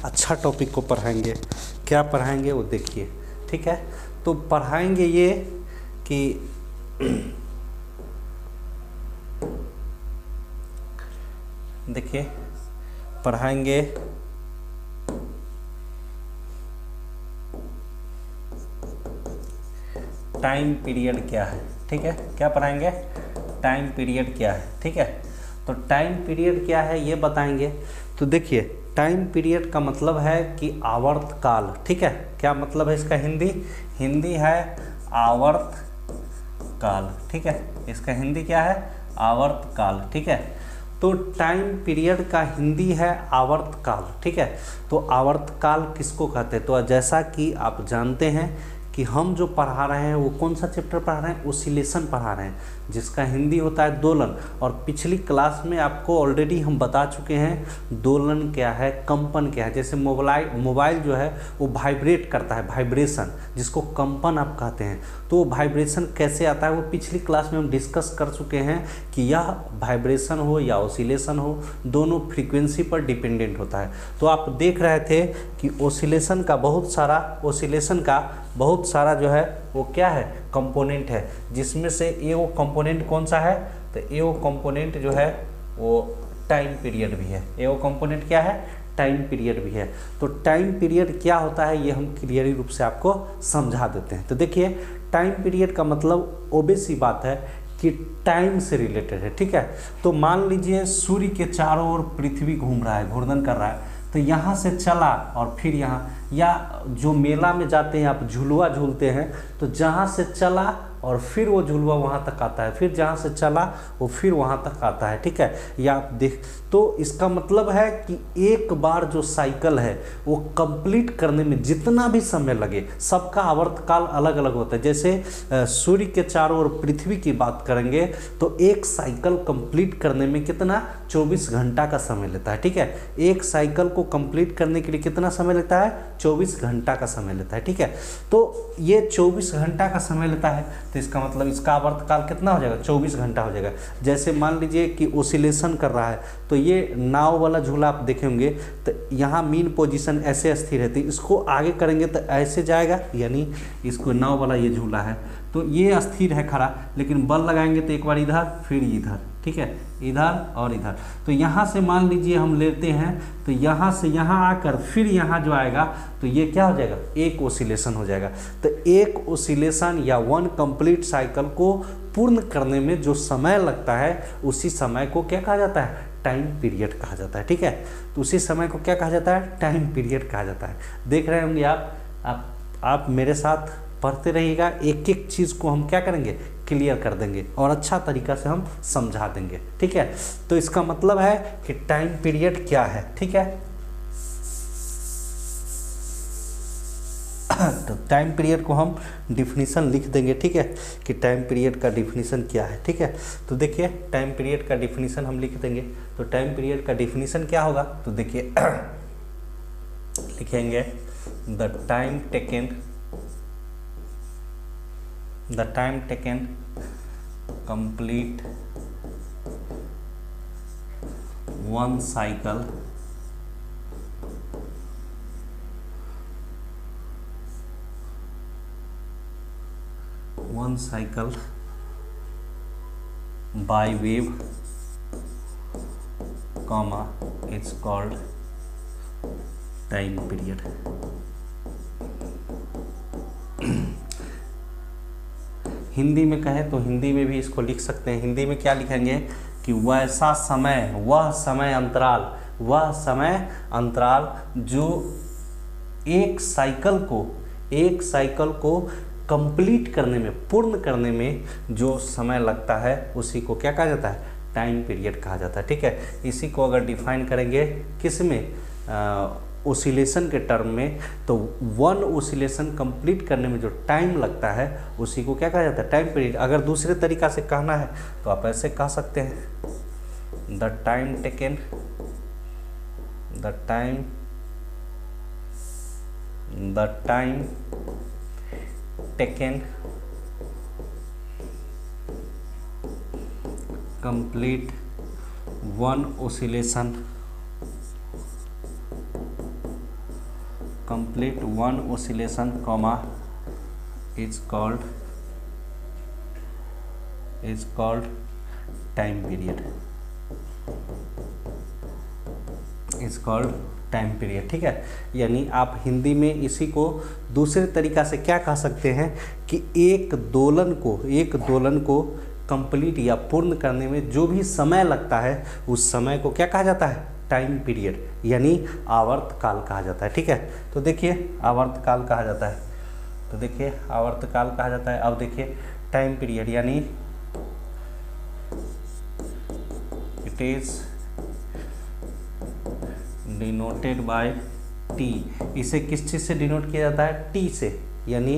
अच्छा टॉपिक को पढ़ाएंगे। क्या पढ़ाएंगे वो देखिए, ठीक है। तो पढ़ाएंगे ये कि देखिए पढ़ाएंगे टाइम पीरियड क्या है, ठीक है। क्या पढ़ाएंगे? टाइम पीरियड क्या है, ठीक है। तो टाइम पीरियड क्या है ये बताएंगे। तो देखिए टाइम पीरियड का मतलब है कि आवर्त काल, ठीक है। क्या मतलब है इसका? हिंदी है आवर्त काल, ठीक है। इसका हिंदी क्या है? आवर्त काल, ठीक है। तो टाइम पीरियड का हिंदी है आवर्त काल, ठीक है। तो आवर्त काल किसको कहते हैं? तो जैसा कि आप जानते हैं कि हम जो पढ़ा रहे हैं वो कौन सा चैप्टर पढ़ा रहे हैं? ओसिलेशन पढ़ा रहे हैं, जिसका हिंदी होता है दोलन। और पिछली क्लास में आपको ऑलरेडी हम बता चुके हैं दोलन क्या है, कंपन क्या है। जैसे मोबाइल जो है वो वाइब्रेट करता है, वाइब्रेशन, जिसको कंपन आप कहते हैं। तो वाइब्रेशन कैसे आता है वो पिछली क्लास में हम डिस्कस कर चुके हैं कि यह वाइब्रेशन हो या ओसिलेशन हो, दोनों फ्रीक्वेंसी पर डिपेंडेंट होता है। तो आप देख रहे थे कि ओसिलेशन का बहुत सारा जो है वो क्या है? कंपोनेंट है, जिसमें से एगो कंपोनेंट कौन सा है? तो एगो कंपोनेंट जो है वो टाइम पीरियड भी है। एगो कंपोनेंट क्या है? टाइम पीरियड भी है। तो टाइम पीरियड क्या होता है ये हम क्लियरली रूप से आपको समझा देते हैं। तो देखिए टाइम पीरियड का मतलब ओबवियस सी बात है कि टाइम से रिलेटेड है, ठीक है। तो मान लीजिए सूर्य के चारों ओर पृथ्वी घूम रहा है, घूर्णन कर रहा है। तो यहाँ से चला और फिर यहाँ, या जो मेला में जाते हैं आप झुलुआ झूलते हैं, तो जहाँ से चला और फिर वो झुलुआ वहाँ तक आता है, फिर जहाँ से चला वो फिर वहाँ तक आता है, ठीक है। या आप देख, तो इसका मतलब है कि एक बार जो साइकिल है वो कंप्लीट करने में जितना भी समय लगे, सबका आवर्तकाल अलग अलग होता है। जैसे सूर्य के चारों ओर पृथ्वी की बात करेंगे तो एक साइकिल कंप्लीट करने में कितना? 24 घंटा का समय लेता है, ठीक है। एक साइकिल को कंप्लीट करने के लिए कितना समय लेता है? 24 घंटा का समय लेता है, ठीक है। तो ये 24 घंटा का समय लेता है, तो इसका मतलब इसका आवर्तकाल कितना हो जाएगा? 24 घंटा हो जाएगा। जैसे मान लीजिए कि ओसिलेशन कर रहा है, तो ये नाव वाला झूला आप देखे होंगे, तो यहाँ मीन पोजीशन ऐसे स्थिर रहती है, इसको आगे करेंगे तो ऐसे जाएगा, यानी इसको नाव वाला ये झूला है तो ये स्थिर है खड़ा, लेकिन बल लगाएंगे तो एक बार इधर फिर इधर, ठीक है, इधर और इधर। तो यहाँ से मान लीजिए हम लेते हैं, तो यहाँ से यहाँ आकर फिर यहाँ जो आएगा तो ये क्या हो जाएगा? एक ओसिलेशन हो जाएगा। तो एक ओसिलेशन या वन कंप्लीट साइकिल को पूर्ण करने में जो समय लगता है उसी समय को क्या कहा जाता है? टाइम पीरियड कहा जाता है, ठीक है। तो उसी समय को क्या कहा जाता है? टाइम पीरियड कहा जाता है। देख रहे होंगे आप मेरे साथ पढ़ते रहिएगा, एक एक चीज़ को हम क्या करेंगे? क्लियर कर देंगे और अच्छा तरीका से हम समझा देंगे, ठीक है। तो इसका मतलब है कि टाइम पीरियड क्या है, ठीक है। तो टाइम पीरियड को हम डिफिनीशन लिख देंगे, ठीक है, कि टाइम पीरियड का डिफिनीशन क्या है, ठीक है। तो देखिए टाइम पीरियड का डिफिनीशन हम लिख देंगे। तो टाइम पीरियड का डिफिनीशन क्या होगा? तो देखिए लिखेंगे the time taken complete one cycle by wave comma it's called time period। Hindi में कहें तो हिंदी में भी इसको लिख सकते हैं। हिंदी में क्या लिखेंगे कि वह समय अंतराल जो एक साइकिल को कंप्लीट करने में, पूर्ण करने में जो समय लगता है उसी को क्या कहा जाता है? टाइम पीरियड कहा जाता है, ठीक है। इसी को अगर डिफाइन करेंगे किस में? ओसिलेशन के टर्म में, तो वन ओसिलेशन कंप्लीट करने में जो टाइम लगता है उसी को क्या कहा जाता है? Time period. अगर दूसरे तरीका से कहना है तो आप ऐसे कह सकते हैं the time taken complete one oscillation complete one oscillation comma is called time period, is called time period. ठीक है, यानी आप हिंदी में इसी को दूसरे तरीका से क्या कह सकते हैं कि एक दोलन को कंप्लीट या पूर्ण करने में जो भी समय लगता है उस समय को क्या कहा जाता है, टाइम पीरियड, यानी आवर्तकाल कहा जाता है। ठीक है, तो देखिए आवर्तकाल कहा जाता है, तो देखिए आवर्तकाल कहा जाता है। अब देखिए टाइम पीरियड यानी it is denoted by T. इसे किस चीज़ से डिनोट किया जाता है, टी से, यानी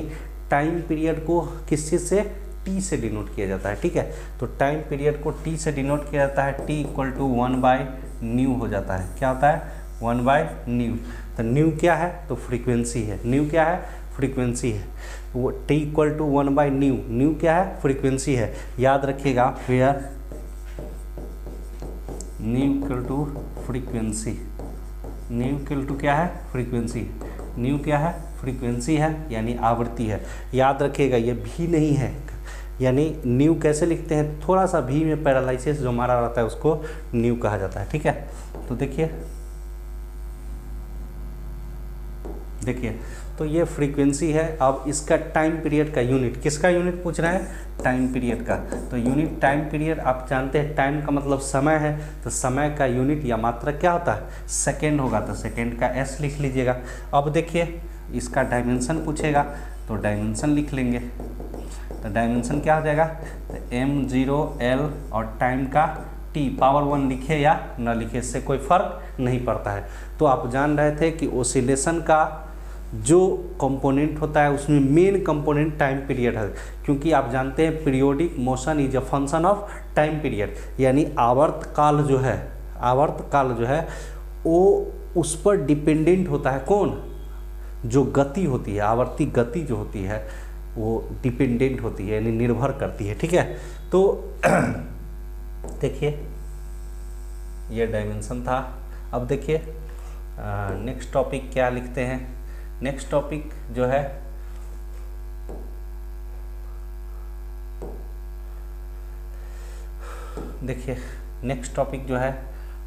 टाइम पीरियड को किस चीज़ से, टी से डिनोट किया जाता है। ठीक है, तो टाइम पीरियड को टी से डिनोट किया जाता है, टी इक्वल टू 1/न्यू हो जाता है। क्या होता है, 1/न्यू। तो न्यू क्या है, तो फ्रीक्वेंसी है। न्यू क्या है, फ्रीक्वेंसी है। वो टी इक्वल टू 1/न्यू, न्यू क्या है, फ्रीक्वेंसी है। याद रखिएगा where nu equal to frequency, nu equal to क्या है, फ्रीक्वेंसी। न्यू क्या है, फ्रीक्वेंसी है, यानी आवृत्ति है। याद रखिएगा ये भी नहीं है, यानी न्यू कैसे लिखते हैं, थोड़ा सा भी में पैरालाइसिस जो हमारा रहता है उसको न्यू कहा जाता है। ठीक है, तो देखिए तो ये फ्रीक्वेंसी है। अब इसका टाइम पीरियड का यूनिट, किसका यूनिट पूछ रहा है, टाइम पीरियड का। तो यूनिट टाइम पीरियड, आप जानते हैं टाइम का मतलब समय है, तो समय का यूनिट या मात्रा क्या होता है, सेकेंड होगा, तो सेकेंड का एस लिख लीजिएगा। अब देखिए इसका डायमेंशन पूछेगा तो डायमेंशन लिख लेंगे, तो डायमेंशन क्या हो जाएगा, तो m0l और टाइम का t पावर 1 लिखे या न लिखे, इससे कोई फर्क नहीं पड़ता है। तो आप जान रहे थे कि ओसिलेशन का जो कंपोनेंट होता है उसमें मेन कंपोनेंट टाइम पीरियड है, क्योंकि आप जानते हैं periodic motion is a function of time period, यानी आवर्तकाल जो है वो उस पर डिपेंडेंट होता है। कौन, जो गति होती है, आवर्ती गति जो होती है वो डिपेंडेंट होती है, यानी निर्भर करती है। ठीक है, तो देखिए ये डायमेंशन था। अब देखिए नेक्स्ट टॉपिक क्या लिखते हैं। नेक्स्ट टॉपिक जो है देखिए नेक्स्ट टॉपिक जो है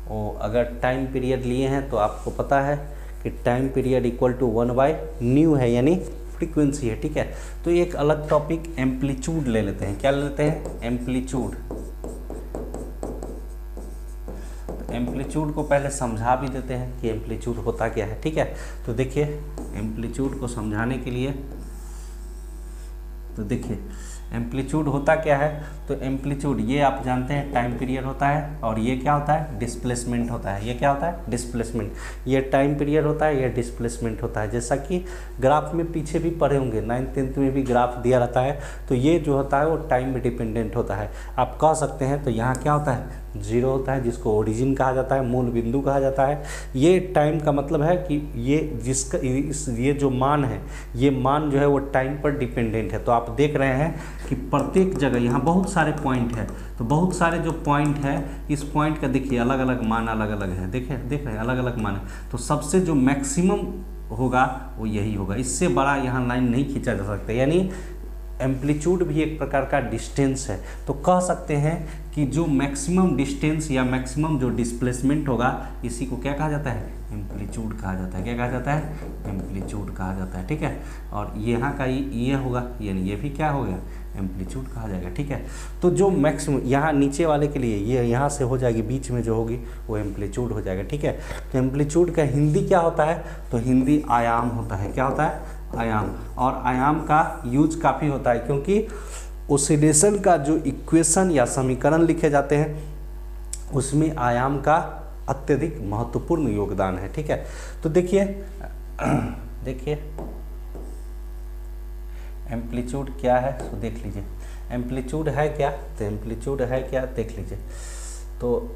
वो, अगर टाइम पीरियड लिए हैं तो आपको पता है कि टाइम पीरियड इक्वल टू 1/न्यू है, यानी फ्रीक्वेंसी है। ठीक है, तो एक अलग टॉपिक एम्पलीट्यूड ले लेते हैं। क्या ले लेते हैं, एम्पलीट्यूड। एम्पलीट्यूड को पहले समझा भी देते हैं कि एम्पलीट्यूड होता क्या है। ठीक है, तो देखिए एम्पलीट्यूड को समझाने के लिए, तो देखिए एम्पलीट्यूड होता क्या है, तो एम्पलीट्यूड ये आप जानते हैं टाइम पीरियड होता है, और ये क्या होता है, डिस्प्लेसमेंट होता है। ये क्या होता है, डिस्प्लेसमेंट। ये टाइम पीरियड होता है, ये डिस्प्लेसमेंट होता है। जैसा कि ग्राफ में पीछे भी पढ़े होंगे, 9th 10th में भी ग्राफ दिया रहता है, तो ये जो होता है वो टाइम में डिपेंडेंट होता है। आप कह सकते हैं तो यहाँ क्या होता है, जीरो होता है, जिसको ओरिजिन कहा जाता है, मूल बिंदु कहा जाता है। ये टाइम का मतलब है कि ये जिसका ये जो मान है, ये मान जो है वो टाइम पर डिपेंडेंट है। तो आप देख रहे हैं कि प्रत्येक जगह यहाँ बहुत सारे पॉइंट है, तो बहुत सारे जो पॉइंट है, इस पॉइंट का देखिए अलग अलग मान अलग अलग है। देख रहे हैं अलग अलग मान है, तो सबसे जो मैक्सिमम होगा वो यही होगा, इससे बड़ा यहाँ लाइन नहीं खींचा जा सकता। यानी एम्पलीट्यूड भी एक प्रकार का डिस्टेंस है, तो कह सकते हैं कि जो मैक्सिमम डिस्टेंस या मैक्सिमम जो डिस्प्लेसमेंट होगा, इसी को क्या कहा जाता है, एम्पलीट्यूड कहा जाता है। क्या कहा जाता है, एम्पलीट्यूड कहा जाता है। ठीक है, और यहाँ का ये होगा, यानी ये भी क्या हो गया, एम्पलीट्यूड कहा जाएगा। ठीक है, तो जो मैक्सिमम यहाँ नीचे वाले के लिए ये यहाँ से हो जाएगी, बीच में जो होगी वो एम्पलीट्यूड हो जाएगा। ठीक है, तो एम्पलीट्यूड का हिंदी क्या होता है, तो हिंदी आयाम होता है। क्या होता है, आयाम। और आयाम का यूज काफ़ी होता है, क्योंकि ओसिलेशन का जो इक्वेशन या समीकरण लिखे जाते हैं उसमें आयाम का अत्यधिक महत्वपूर्ण योगदान है। ठीक है, तो देखिए एम्पलीट्यूड क्या है, तो देख लीजिए एम्पलीट्यूड है क्या, तो एम्पलीट्यूड है क्या देख लीजिए। तो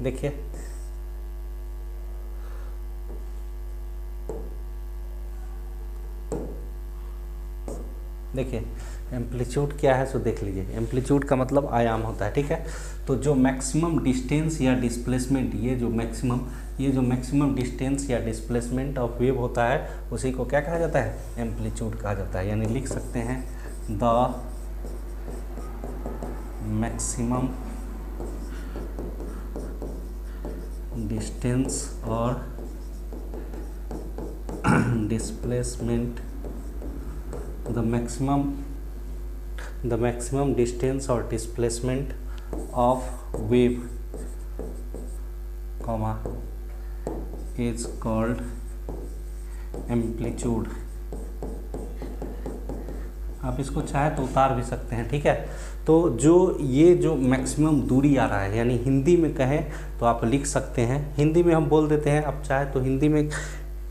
देखिए एम्पलीट्यूड क्या है सो देख लीजिए। एम्पलीट्यूड का मतलब आयाम होता है, ठीक है। तो जो मैक्सिमम डिस्टेंस या डिस्प्लेसमेंट, ये जो मैक्सिमम डिस्टेंस या डिस्प्लेसमेंट ऑफ वेव होता है उसी को क्या कहा जाता है, एम्पलीट्यूड कहा जाता है। यानी लिख सकते हैं द मैक्सिमम डिस्टेंस और डिस्प्लेसमेंट, द मैक्सिमम डिस्टेंस और displacement of wave comma is called amplitude. आप इसको चाहे तो उतार भी सकते हैं, ठीक है। तो ये जो मैक्सिमम दूरी आ रहा है, यानी हिंदी में कहें तो आप लिख सकते हैं, हिंदी में हम बोल देते हैं, आप चाहे तो हिंदी में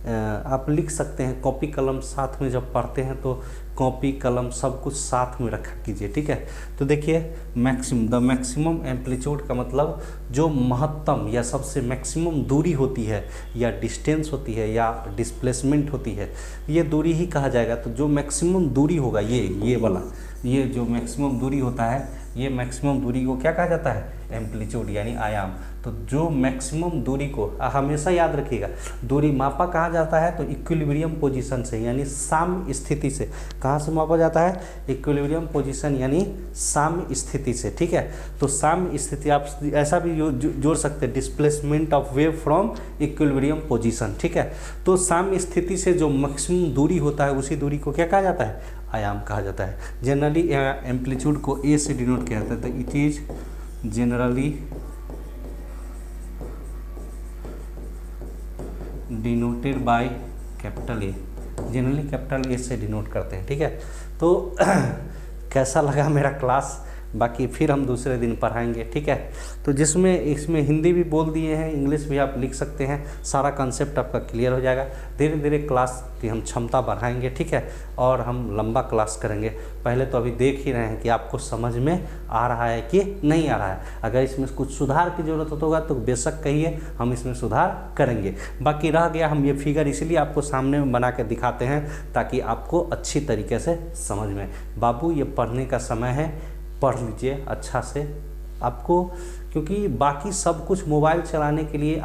आप लिख सकते हैं। कॉपी कलम साथ में जब पढ़ते हैं तो कॉपी कलम सब कुछ साथ में रखा कीजिए, ठीक है। तो देखिए द मैक्सिमम एम्पलीट्यूड का मतलब जो महत्तम या सबसे मैक्सिमम दूरी होती है या डिस्टेंस होती है या डिस्प्लेसमेंट होती है, ये दूरी ही कहा जाएगा। तो जो मैक्सिमम दूरी होगा ये वाला, ये जो मैक्सिमम दूरी होता है, ये मैक्सिमम दूरी को क्या कहा जाता है, एम्पलीट्यूड यानी आयाम। तो जो मैक्सिमम दूरी को हमेशा याद रखिएगा, दूरी मापा कहाँ जाता है तो इक्विलिब्रियम पोजीशन से, यानी साम्य स्थिति से। कहाँ से मापा जाता है, इक्विलिब्रियम पोजीशन यानी साम्य स्थिति से, ठीक है। तो साम्य स्थिति आप ऐसा भी जोड़ सकते हैं, displacement of wave from equilibrium position, ठीक है। तो साम्य स्थिति से जो मैक्सिमम दूरी होता है उसी दूरी को क्या कहा जाता है, आयाम कहा जाता है। जनरली एम्पलीट्यूड को ए से डिनोट किया जाता है, तो it is generally denoted by capital A, generally capital A से डिनोट करते हैं, ठीक है। तो कैसा लगा मेरा क्लास, बाकी फिर हम दूसरे दिन पढ़ाएंगे, ठीक है। तो जिसमें इसमें हिंदी भी बोल दिए हैं, इंग्लिश भी आप लिख सकते हैं, सारा कंसेप्ट आपका क्लियर हो जाएगा। धीरे धीरे क्लास की हम क्षमता बढ़ाएंगे, ठीक है, और हम लंबा क्लास करेंगे। पहले तो अभी देख ही रहे हैं कि आपको समझ में आ रहा है कि नहीं आ रहा है। अगर इसमें कुछ सुधार की ज़रूरत होगा तो बेशक कहिए, हम इसमें सुधार करेंगे। बाकी रह गया, हम ये फिगर इसलिए आपको सामने में बना के दिखाते हैं ताकि आपको अच्छी तरीके से समझ में। बाबू ये पढ़ने का समय है, पढ़ लीजिए अच्छा से आपको, क्योंकि बाकी सब कुछ मोबाइल चलाने के लिए